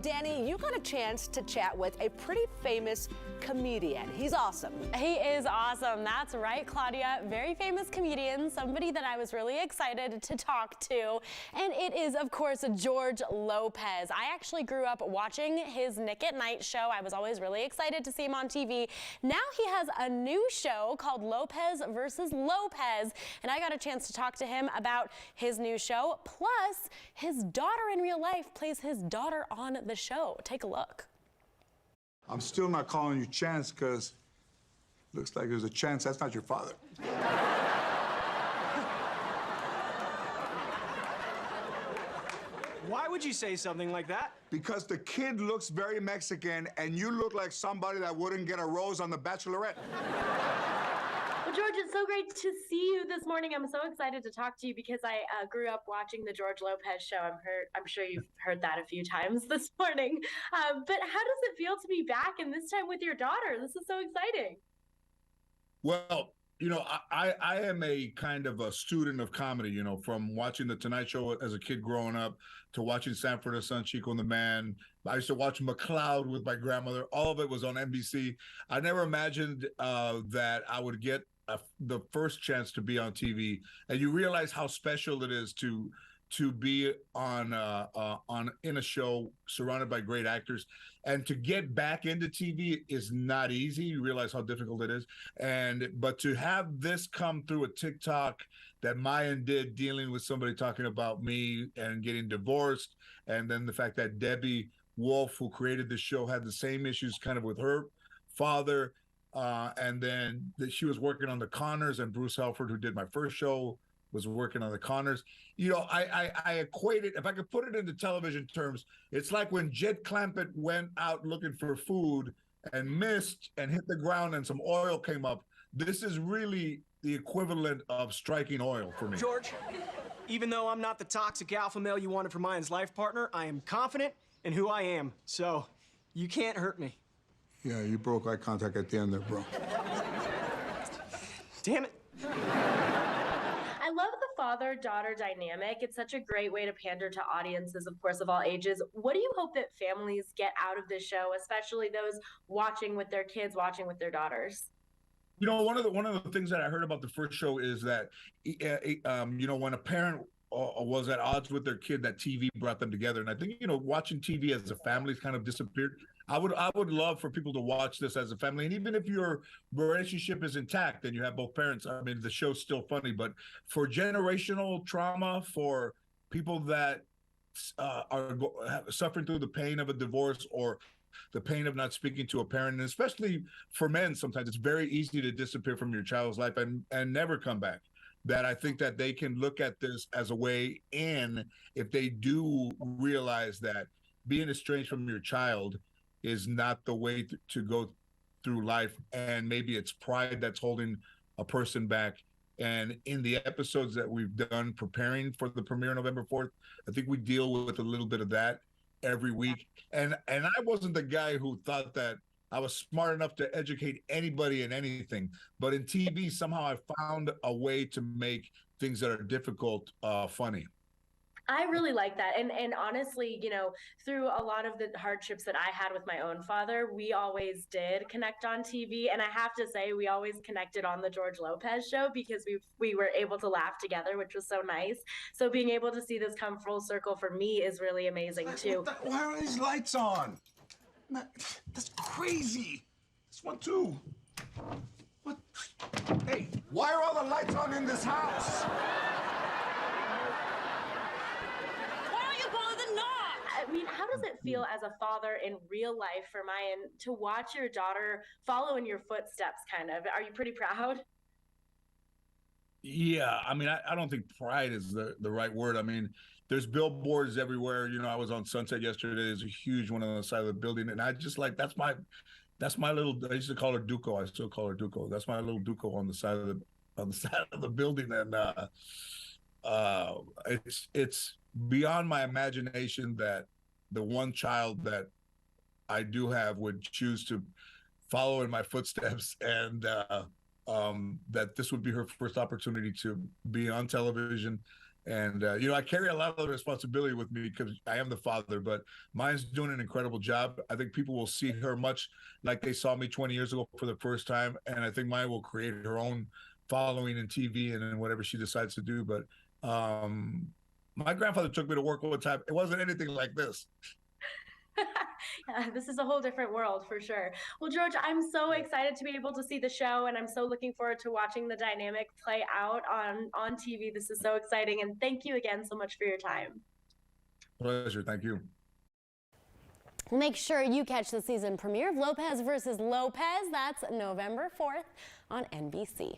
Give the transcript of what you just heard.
Danny, you got a chance to chat with a pretty famous comedian. He's awesome. He is awesome. That's right, Claudia. Very famous comedian, somebody that I was really excited to talk to. And it is, of course, George Lopez. I actually grew up watching his Nick at Night show. I was always really excited to see him on TV. Now he has a new show called Lopez versus Lopez. And I got a chance to talk to him about his new show. Plus, his daughter in real life plays his daughter on the show. Take a look. I'm still not calling you Chance because looks like there's a chance that's not your father. Why would you say something like that? Because the kid looks very Mexican and you look like somebody that wouldn't get a rose on The Bachelorette. Well, George, it's so great to see you this morning. I'm so excited to talk to you because I grew up watching the George Lopez show. I'm sure you've heard that a few times this morning. But how does it feel to be back, and this time with your daughter? This is so exciting. Well, you know, I am a kind of a student of comedy, you know, from watching The Tonight Show as a kid growing up to watching Sanford and Son, Chico and the Man. I used to watch McCloud with my grandmother. All of it was on NBC. I never imagined that I would get the first chance to be on TV, and you realize how special it is to be on in a show surrounded by great actors, and to get back into TV is not easy. You realize how difficult it is, but to have this come through a TikTok that Mayan did, dealing with somebody talking about me and getting divorced, and then the fact that Debbie Wolf, who created the show, had the same issues kind of with her father. And then she was working on the Connors, and Bruce Helford, who did my first show, was working on the Connors. You know, I equate it, if I could put it into television terms, it's like when Jed Clampett went out looking for food and missed and hit the ground and some oil came up. This is really the equivalent of striking oil for me. George, even though I'm not the toxic alpha male you wanted for Mayan's life partner, I am confident in who I am, so you can't hurt me. Yeah, you broke eye contact at the end there, bro. Damn it. I love the father-daughter dynamic. It's such a great way to pander to audiences, of course, of all ages. What do you hope that families get out of this show, especially those watching with their kids, watching with their daughters? You know, one of the things that I heard about the first show is that, you know, when a parent was at odds with their kid, that TV brought them together. And I think, you know, watching TV as a family's kind of disappeared. I would love for people to watch this as a family. And even if your relationship is intact and you have both parents, I mean, the show's still funny. But for generational trauma, for people that are suffering through the pain of a divorce or the pain of not speaking to a parent, and especially for men, sometimes it's very easy to disappear from your child's life and never come back. That I think that they can look at this as a way in, if they do realize that being estranged from your child is not the way to go through life, and maybe it's pride that's holding a person back. And in the episodes that we've done preparing for the premiere November 4th, I think we deal with a little bit of that every week. And I wasn't the guy who thought that I was smart enough to educate anybody in anything. But in TV, somehow I found a way to make things that are difficult funny. I really like that. And honestly, you know, through a lot of the hardships that I had with my own father, we always did connect on TV. And I have to say, we always connected on the George Lopez show because we were able to laugh together, which was so nice. So being able to see this come full circle for me is really amazing too. Why are these lights on? That's crazy. This one too. What? Hey, why are all the lights on in this house? I mean, how does it feel as a father in real life for Mayan to watch your daughter follow in your footsteps, kind of? Are you pretty proud? Yeah, I mean, I don't think pride is the right word. I mean, there's billboards everywhere. You know, I was on Sunset yesterday. There's a huge one on the side of the building, and I just like that's my little. I used to call her Duco. I still call her Duco. That's my little Duco on the side of the building, and it's beyond my imagination that the one child that I do have would choose to follow in my footsteps, and that this would be her first opportunity to be on television And, I carry a lot of responsibility with me because I am the father, but mine's doing an incredible job. I think people will see her much like they saw me 20 years ago for the first time. And I think mine will create her own following in TV and in whatever she decides to do. But my grandfather took me to work all the time. It wasn't anything like this. Yeah, this is a whole different world for sure. Well, George, I'm so excited to be able to see the show, and I'm so looking forward to watching the dynamic play out on TV. This is so exciting, and thank you again so much for your time. Pleasure. Thank you. Make sure you catch the season premiere of Lopez versus Lopez. That's November 4th on NBC.